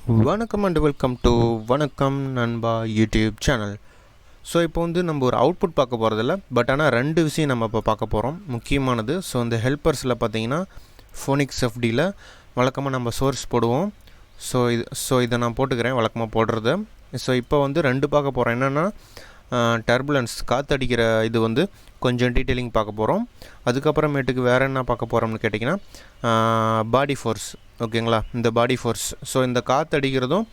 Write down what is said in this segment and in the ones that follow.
வணக்கம் and welcome to வணக்கம் நண்பா யூடியூப் சேனல். ஸோ இப்போ வந்து நம்ம ஒரு அவுட்புட் பார்க்க போகிறதில்ல, பட் ஆனால் ரெண்டு விஷயம் நம்ம இப்போ பார்க்க போகிறோம் முக்கியமானது. ஸோ இந்த ஹெல்ப்பர்ஸில் பார்த்தீங்கன்னா ஃபோனிக்ஸ் எஃப்டியில் வழக்கமாக நம்ம சோர்ஸ் போடுவோம். இதை நான் போட்டுக்கிறேன் வழக்கமாக போடுறது. ஸோ இப்போ வந்து ரெண்டு பார்க்க போகிறோம். என்னென்னா டர்புலன்ஸ் காற்றடிக்கிற இது வந்து கொஞ்சம் டீட்டெயிலிங் பார்க்க போகிறோம். அதுக்கப்புறமேட்டுக்கு வேறு என்ன பார்க்க போகிறோம்னு கேட்டிங்கன்னா பாடி ஃபோர்ஸ். ஓகேங்களா, இந்த பாடி ஃபோர்ஸ். ஸோ இந்த காற்றடிக்கிறதும்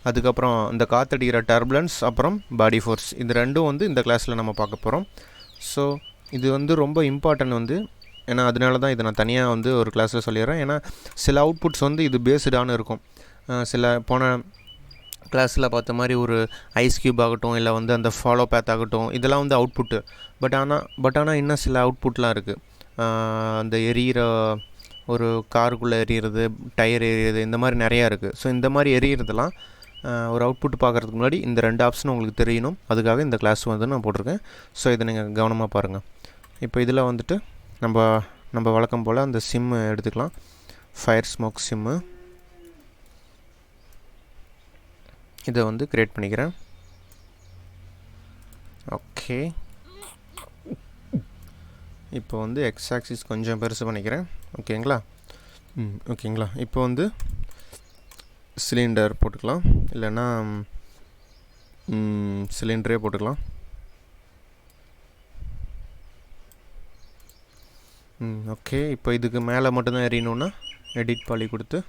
அதுக்கப்புறம் இந்த காற்றடிக்கிற டர்புலன்ஸ் அப்புறம் பாடி ஃபோர்ஸ், இது ரெண்டும் வந்து இந்த கிளாஸில் நம்ம பார்க்க போகிறோம். ஸோ இது வந்து ரொம்ப இம்பார்ட்டன்ட் வந்து, ஏன்னா அதனால தான் இதை நான் தனியாக வந்து ஒரு கிளாஸில் சொல்லிடுறேன். ஏன்னா சில அவுட்புட்ஸ் வந்து இது பேஸ்டானு இருக்கும். சில போன கிளாஸில் பார்த்த மாதிரி ஒரு ஐஸ் க்யூப் ஆகட்டும், இல்லை வந்து அந்த ஃபாலோ பேத் ஆகட்டும், இதெல்லாம் வந்து அவுட்புட்டு. பட் ஆனால் இன்னும் சில அவுட்புட்லாம் இருக்குது. அந்த எரியிற ஒரு காருக்குள்ளே எரியிறது, டயர் எரியிறது, இந்த மாதிரி நிறையா இருக்குது. ஸோ இந்த மாதிரி எரியிறதெல்லாம் ஒரு அவுட்புட் பார்க்குறதுக்கு முன்னாடி இந்த ரெண்டு ஆப்ஷனும் உங்களுக்கு தெரியணும். அதுக்காக இந்த கிளாஸ் வந்து நான் போட்டிருக்கேன். ஸோ இதை நீங்கள் கவனமாக பாருங்கள். இப்போ இதில் வந்துட்டு நம்ம வழக்கம் போல் அந்த சிம்மு எடுத்துக்கலாம். ஃபயர் ஸ்மோக் சிம்மு இதை வந்து க்ரியேட் பண்ணிக்கிறேன். ஓகே, இப்போ வந்து எக்ஸ் ஆக்சிஸ் கொஞ்சம் பெருசு பண்ணிக்கிறேன். ஓகேங்களா, ஓகேங்களா. இப்போ வந்து சிலிண்டர் போட்டுக்கலாம், இல்லைன்னா சிலிண்டரே போட்டுக்கலாம். ஓகே, இப்போ இதுக்கு மேலே மட்டும்தான் எறியணுன்னா எடிட் பாலி கொடுத்து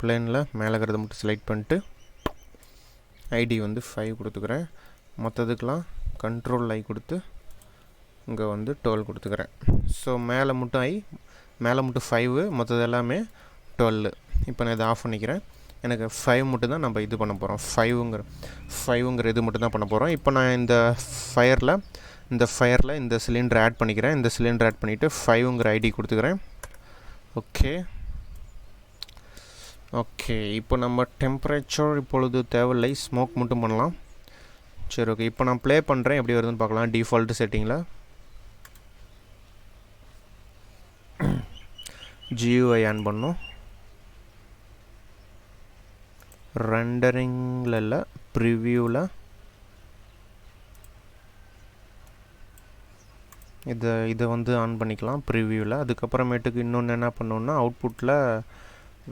பிளேனில் மேலே இருக்கிறத மட்டும் செலக்ட் பண்ணிட்டு ஐடி வந்து 5 கொடுத்துக்கிறேன். மற்றதுக்கெலாம் கண்ட்ரோல் ஐ கொடுத்து இங்கே வந்து 12 கொடுத்துக்கிறேன். ஸோ மேலே மட்டும் 5, மற்றது எல்லாமே 12. இப்போ நான் இதை ஆஃப் பண்ணிக்கிறேன். எனக்கு 5 மட்டும் தான் நம்ம இது பண்ண போகிறோம். 5ங்கிற இது மட்டும் தான் பண்ண போகிறோம். இப்போ நான் இந்த ஃபயரில் இந்த சிலிண்டர் ஆட் பண்ணிக்கிறேன். இந்த சிலிண்டர் ஆட் பண்ணிவிட்டு 5ங்கிற ஐடி கொடுத்துக்கிறேன். ஓகே, இப்போ நம்ம டெம்பரேச்சர் இப்பொழுது தேவையில்லை, ஸ்மோக் மட்டும் பண்ணலாம். சரி, ஓகே. இப்போ நான் ப்ளே பண்ணுறேன், எப்படி வருதுன்னு பார்க்கலாம். டிஃபால்ட் செட்டிங்கில் GUI ஆன் பண்ணோம். ரெண்டரிங்கில் இல்லை, ப்ரிவியூவில் இதை வந்து ஆன் பண்ணிக்கலாம் ப்ரிவியூவில். அதுக்கப்புறமேட்டுக்கு இன்னொன்று என்ன பண்ணோன்னா, அவுட்புட்டில்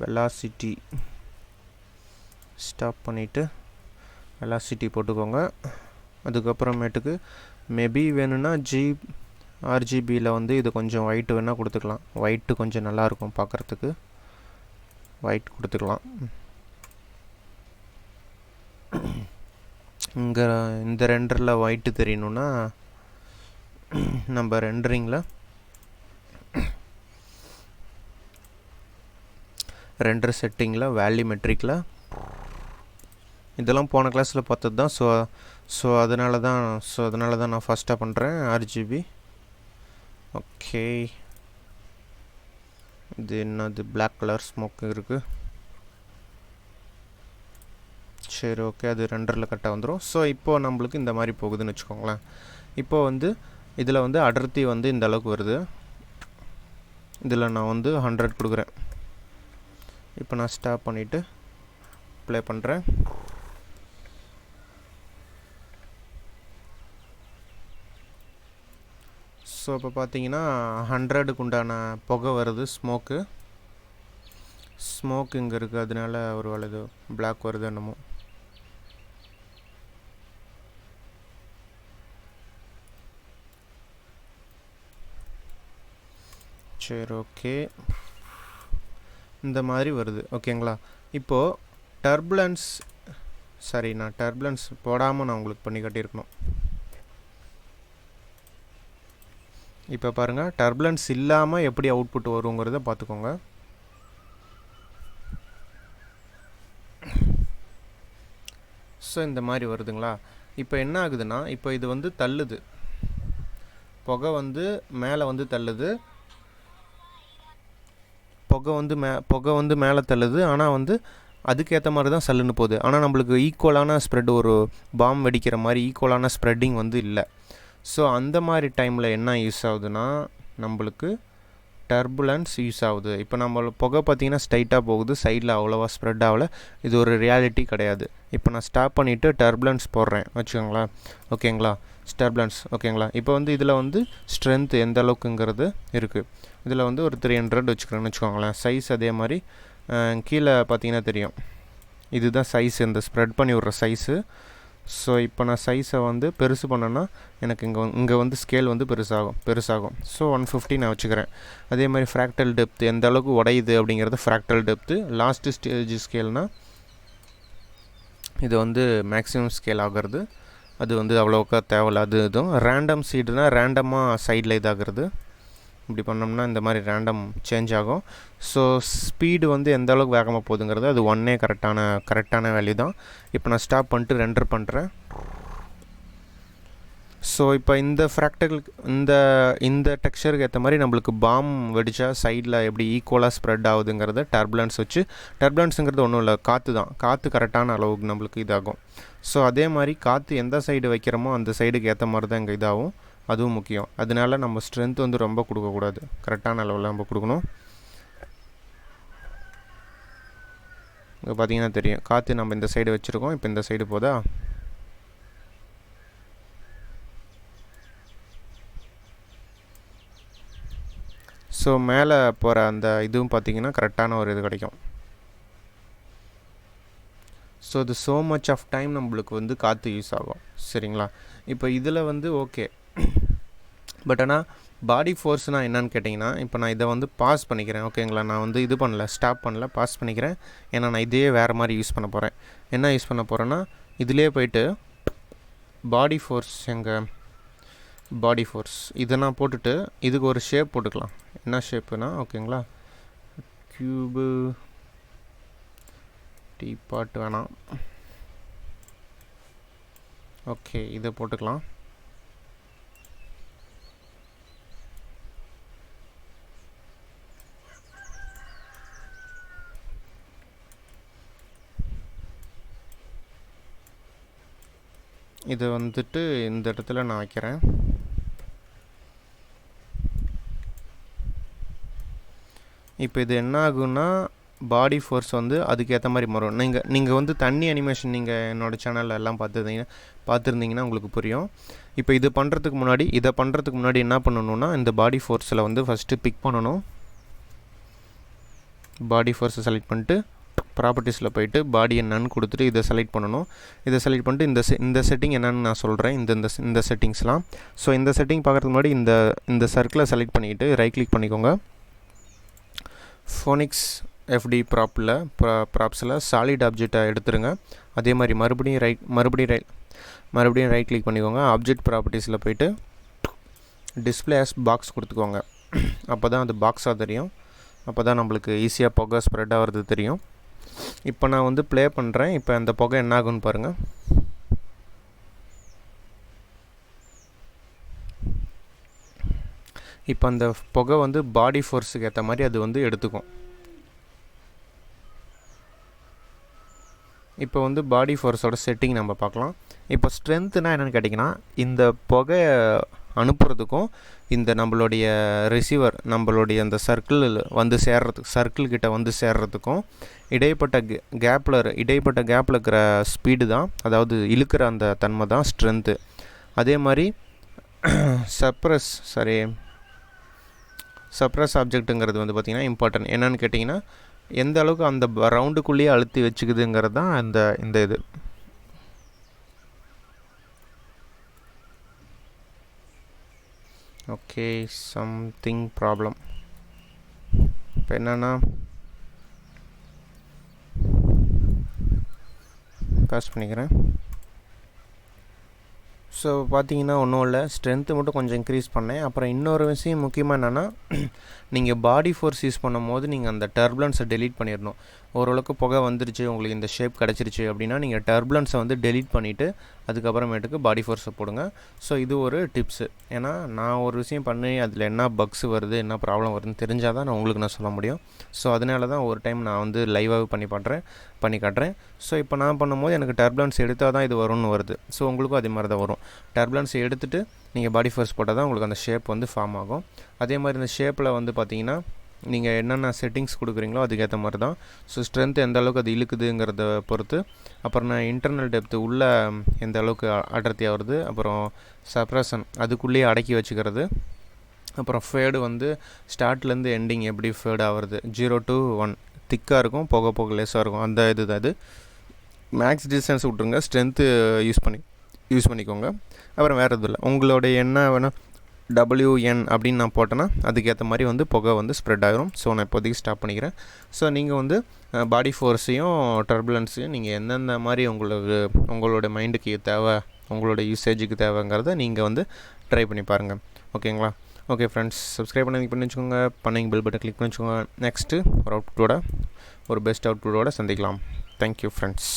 வெலாசிட்டி ஸ்டாப் பண்ணிவிட்டு வெலாசிட்டி போட்டுக்கோங்க. அதுக்கப்புறமேட்டுக்கு மேபி வேணும்னா RGBயில் வந்து இது கொஞ்சம் ஒயிட் வேணால் கொடுத்துக்கலாம். ஒயிட்டு கொஞ்சம் நல்லாயிருக்கும் பார்க்குறதுக்கு, ஒயிட் கொடுத்துக்கலாம். இங்கே இந்த ரெண்டரில் ஒயிட்டு தெரியணுன்னா நம்ம ரெண்டரிங்கில் ரெண்டர் செட்டிங்கில் வேல்யூமெட்ரிக்கில் இதெல்லாம் போன கிளாஸில் பார்த்தது தான். ஸோ அதனால தான் நான் ஃபஸ்ட்டாக பண்ணுறேன் RGB. ஓகே, இது என்னது பிளாக் கலர் ஸ்மோக் இருக்குது. சரி, ஓகே, அது ரெண்டரில் கரெக்டாக வந்துடும். ஸோ இப்போது நம்மளுக்கு இந்த மாதிரி போகுதுன்னு வச்சுக்கோங்களேன். இப்போது வந்து இதில் வந்து அடர்த்தி வந்து இந்த அளவுக்கு வருது. இதில் நான் வந்து 100 கொடுக்குறேன். இப்போ நான் ஸ்டாப் பண்ணிவிட்டு ப்ளே பண்ணுறேன். ஸோ இப்போ பார்த்தீங்கன்னா 100க்கு உண்டான புகை வருது. ஸ்மோக்கு இங்கே இருக்குது, அதனால ஒரு வேளை இது பிளாக் வருது என்னமோ. சரி, ஓகே, இந்த மாதிரி வருது. ஓகேங்களா. இப்போது நான் டர்புலன்ஸ் போடாமல் நான் உங்களுக்கு பண்ணி காட்டியிருக்கணும். இப்போ பாருங்கள், டர்புலன்ஸ் இல்லாமல் எப்படி அவுட்புட் வருங்கிறத பார்த்துக்கோங்க. ஸோ இந்த மாதிரி வருதுங்களா. இப்போ என்ன ஆகுதுன்னா, இப்போ இது வந்து தள்ளுது, புகை வந்து மேலே வந்து தள்ளுது, புகை வந்து மேலே தள்ளுது. ஆனால் வந்து அதுக்கேற்ற மாதிரி தான் சல்லுன்னு போகுது. ஆனால் நம்மளுக்கு ஈக்குவலான ஸ்ப்ரெட், ஒரு பாம் வெடிக்கிற மாதிரி ஈக்குவலான ஸ்ப்ரெட்டிங் வந்து இல்லை. ஸோ அந்த மாதிரி டைமில் என்ன யூஸ் ஆகுதுன்னா, நம்மளுக்கு டர்புலன்ஸ் யூஸ் ஆகுது. இப்போ நம்ம புகை பார்த்திங்கன்னா ஸ்ட்ரைட்டாக போகுது, சைடில் அவ்வளோவா ஸ்ப்ரெட் ஆகலை. இது ஒரு ரியாலிட்டி கிடையாது. இப்போ நான் ஸ்டாப் பண்ணிவிட்டு டர்புலன்ஸ் போடுறேன் வச்சுக்கோங்களேன். ஓகேங்களா, டர்புலன்ஸ் ஓகேங்களா. இப்போ வந்து இதில் வந்து ஸ்ட்ரென்த் எந்த அளவுக்குங்கிறது இருக்குது. இதில் வந்து ஒரு 300 வச்சுக்கிறேன்னு வச்சுக்கோங்களேன். சைஸ் அதே மாதிரி கீழே பார்த்தீங்கன்னா தெரியும், இதுதான் சைஸ், இந்த ஸ்ப்ரெட் பண்ணி விட்ற சைஸு. ஸோ இப்போ நான் சைஸை வந்து பெருசு பண்ணேன்னா எனக்கு இங்கே வந்து ஸ்கேல் வந்து பெருசாகும். ஸோ 150 நான் வச்சுக்கிறேன். அதே மாதிரி ஃப்ராக்டல் டெப்த் எந்த அளவுக்கு உடையுது அப்படிங்கிறது ஃப்ராக்டல் டெப்த்து. லாஸ்ட்டு ஸ்டேஜ் ஸ்கேல்னால் இது வந்து மேக்ஸிமம் ஸ்கேல் ஆகிறது. அது வந்து அவ்வளோக்கா தேவையில்ல. அது இதுவும் ரேண்டம் சீடுனால் ரேண்டமாக சைடில் இதாகிறது. இப்படி பண்ணோம்னா இந்த மாதிரி ரேண்டம் சேஞ்ச் ஆகும். ஸோ ஸ்பீடு வந்து எந்த அளவுக்கு வேகமாக போகுதுங்கிறது அது 1 கரெக்டான வேல்யூ தான். இப்போ நான் ஸ்டாப் பண்ணிட்டு ரெண்டர் பண்ணுறேன். ஸோ இப்போ இந்த ஃப்ராக்டலுக்கு இந்த டெக்ஸ்சருக்கு ஏற்ற மாதிரி நம்மளுக்கு பாம் வெடித்தா சைடில் எப்படி ஈக்குவலாக ஸ்ப்ரெட் ஆகுதுங்கிறத டர்புலன்ஸ் வச்சு, டர்புலன்ஸுங்கிறது ஒன்றும் இல்லை, காற்று தான். காற்று கரெக்டான அளவுக்கு நம்மளுக்கு இதாகும். ஸோ அதே மாதிரி காற்று எந்த சைடு வைக்கிறோமோ அந்த சைடுக்கு ஏற்ற மாதிரி தான் இங்கே இதாகும். அதுவும் முக்கியம். அதனால நம்ம ஸ்ட்ரென்த் வந்து ரொம்ப கொடுக்கக்கூடாது, கரெக்டான அளவில் நம்ம கொடுக்கணும். இங்கே பார்த்தீங்கன்னா தெரியும், காற்று நம்ம இந்த சைடு வச்சுருக்கோம். இப்போ இந்த சைடு போதா. ஸோ மேலே போகிற அந்த இதுவும் பார்த்திங்கன்னா கரெக்டான ஒரு இது கிடைக்கும். ஸோ இது ஸோ மச் ஆஃப் டைம் நம்மளுக்கு வந்து காற்று யூஸ் ஆகும். சரிங்களா. இப்போ இதில் வந்து ஓகே, பட் ஆனால் பாடி ஃபோர்ஸ்னால் என்னன்னு கேட்டிங்கன்னா, இப்போ நான் இதை வந்து பாஸ் பண்ணிக்கிறேன். ஓகேங்களா, நான் வந்து இது பண்ணல, ஸ்டாப் பண்ணல, பாஸ் பண்ணிக்கிறேன். ஏன்னா நான் இதையே வேறு மாதிரி யூஸ் பண்ண போகிறேன். என்ன யூஸ் பண்ண போகிறேன்னா, இதிலே போய்ட்டு பாடி ஃபோர்ஸ், எங்கள் பாடி ஃபோர்ஸ் இதை நான் போட்டுட்டு இதுக்கு ஒரு ஷேப் போட்டுக்கலாம். என்ன ஷேப்புனா, ஓகேங்களா, க்யூபு டீ பாட் வேணாம். ஓகே, இதை போட்டுக்கலாம். இதை வந்துட்டு இந்த இடத்துல நான் வைக்கிறேன். இப்போ இது என்ன ஆகுன்னா, பாடி ஃபோர்ஸ் வந்து அதுக்கேற்ற மாதிரி மாறும். நீங்கள் வந்து தண்ணி அனிமேஷன் நீங்கள் என்னோடய சேனலில் எல்லாம் பார்த்துருந்தீங்கன்னா உங்களுக்கு புரியும். இப்போ இதை பண்ணுறதுக்கு முன்னாடி என்ன பண்ணணுன்னா, இந்த பாடி ஃபோர்ஸில் வந்து ஃபஸ்ட்டு பிக் பண்ணணும். பாடி ஃபோர்ஸை செலக்ட் பண்ணிட்டு ப்ராப்பர்ட்டிஸில் போய்ட்டு பாடி என்னன்னு கொடுத்துட்டு இதை செலக்ட் பண்ணணும். இதை செலக்ட் பண்ணிட்டு இந்த செட்டிங் என்னன்னு நான் சொல்கிறேன். இந்த செட்டிங்ஸ்லாம். ஸோ இந்த செட்டிங் பார்க்குறதுக்கு முன்னாடி இந்த சர்க்கிளை செலக்ட் பண்ணிவிட்டு ரைட் கிளிக் பண்ணிக்கோங்க. ஃபோனிக்ஸ் எஃப்டி ப்ராப்ஸில் சாலிட் ஆப்ஜெக்டை எடுத்துருங்க. அதே மாதிரி மறுபடியும் ரைட் கிளிக் பண்ணிக்கோங்க. ஆப்ஜெக்ட் ப்ராப்பர்ட்டிஸில் போய்ட்டு டிஸ்பிளே ஆஸ் பாக்ஸ் கொடுத்துக்கோங்க. அப்போ தான் அது பாக்ஸாக தெரியும். அப்போ தான் நம்மளுக்கு ஈஸியாக புகை ஸ்ப்ரெட் ஆகிறது தெரியும். இப்போ நான் வந்து ப்ளே பண்ணுறேன். இப்போ அந்த புகை என்ன ஆகுன்னு பாருங்கள். இப்போ அந்த புகை வந்து பாடி ஃபோர்ஸுக்கு ஏற்ற மாதிரி அது வந்து எடுத்துக்கும். இப்போ வந்து பாடி ஃபோர்ஸோட செட்டிங் நம்ம பார்க்கலாம். இப்போ ஸ்ட்ரென்த்துனா என்னென்னு கேட்டிங்கன்னா, இந்த புகை அனுப்புறதுக்கும் இந்த நம்மளுடைய ரிசீவர் நம்மளுடைய அந்த சர்க்கிள்கிட்ட வந்து சேர்றதுக்கும் இடைப்பட்ட கேப்பில் இருக்கிற ஸ்பீடு தான், அதாவது இழுக்கிற அந்த தன்மை தான் ஸ்ட்ரென்த்து. அதே மாதிரி சப்ரஸ் ஆப்ஜெக்ட்டுங்கிறது வந்து பார்த்திங்கன்னா இம்பார்ட்டன்ட். என்னென்னு கேட்டிங்கன்னா, எந்த அளவுக்கு அந்த ரவுண்டுக்குள்ளேயே அழுத்தி வச்சுக்குதுங்கிறது தான் இந்த இது. Okay, something problem. இப்போ என்னென்னா, பாஸ் பண்ணிக்கிறேன். ஸோ பார்த்தீங்கன்னா ஒன்றும் இல்லை, ஸ்ட்ரென்த்து மட்டும் கொஞ்சம் இன்க்ரீஸ் பண்ணேன். அப்புறம் இன்னொரு விஷயம் முக்கியமாக என்னென்னா, நீங்கள் பாடி ஃபோர்ஸ் யூஸ் பண்ணும் போது நீங்கள் அந்த டர்புலன்ஸை டெலீட் பண்ணிடணும். ஓரளவுக்கு புகை வந்துருச்சு, உங்களுக்கு இந்த ஷேப் கிடச்சிருச்சு அப்படின்னா நீங்கள் டர்புலன்ஸை வந்து டெலீட் பண்ணிவிட்டு அதுக்கப்புறமேட்டுக்கு பாடி ஃபோர்ஸை போடுங்க. ஸோ இது ஒரு டிப்ஸு. ஏன்னா நான் ஒரு விஷயம் பண்ணி அதில் என்ன பக்ஸ் வருது, என்ன ப்ராப்ளம் வருதுன்னு தெரிஞ்சால் தான் நான் சொல்ல முடியும். ஸோ அதனால தான் ஒரு டைம் நான் வந்து லைவாகவே பண்ணி காட்டுறேன். ஸோ இப்போ நான் பண்ணும்போது எனக்கு டர்புலன்ஸ் எடுத்தால் தான் இது வரும்னு வருது. ஸோ உங்களுக்கும் அதே மாதிரி தான் வரும். டர்புலன்ஸ் எடுத்துகிட்டு நீங்கள் பாடி ஃபோர்ஸ் போட்டால் தான் உங்களுக்கு அந்த ஷேப் வந்து ஃபார்ம் ஆகும். அதே மாதிரி இந்த ஷேப்பில் வந்து பார்த்திங்கன்னா நீங்கள் என்னென்ன செட்டிங்ஸ் கொடுக்குறீங்களோ அதுக்கேற்ற மாதிரி தான். ஸோ ஸ்ட்ரென்த் எந்த அளவுக்கு அது இழுக்குதுங்கிறத பொறுத்து, அப்புறம் நான் இன்டர்னல் டெப்த்து உள்ளே எந்த அளவுக்கு அடர்த்தியாக வருது, அப்புறம் சப்ரஷன் அதுக்குள்ளேயே அடக்கி வச்சுக்கிறது, அப்புறம் ஃபேடு வந்து ஸ்டார்ட்லேருந்து எண்டிங் எப்படி ஃபேட் ஆகிறது, 0 to 1 திக்காக இருக்கும், போக லேஸாக இருக்கும், அந்த இது தான் இது. மேக்ஸ் டிஸ்டன்ஸ் விட்ருங்க, ஸ்ட்ரென்த்து யூஸ் பண்ணிக்கோங்க. அப்புறம் வேறு எதுவும் இல்லை, உங்களுடைய என்ன வேணால் WN அப்படின்னு நான் போட்டேன்னா அதுக்கேற்ற மாதிரி வந்து புகை வந்து ஸ்ப்ரெட் ஆகிரும். ஸோ நான் இப்போதைக்கு ஸ்டாப் பண்ணிக்கிறேன். ஸோ நீங்கள் வந்து பாடி ஃபோர்ஸையும் டர்புலன்ஸையும் நீங்கள் எந்தெந்த மாதிரி உங்களோட மைண்டுக்கு தேவை, உங்களோட யூசேஜுக்கு தேவைங்கிறத நீங்கள் வந்து ட்ரை பண்ணி பாருங்கள். ஓகேங்களா? ஓகே ஃப்ரெண்ட்ஸ், சப்ஸ்கிரைப் பண்ணி வச்சுக்கோங்க, பெல் பட்டன் கிளிக் பண்ணி வச்சுக்கோங்க. நெக்ஸ்ட்டு ஒரு பெஸ்ட் அவுட்புட்டோட சந்திக்கலாம். Thank you friends.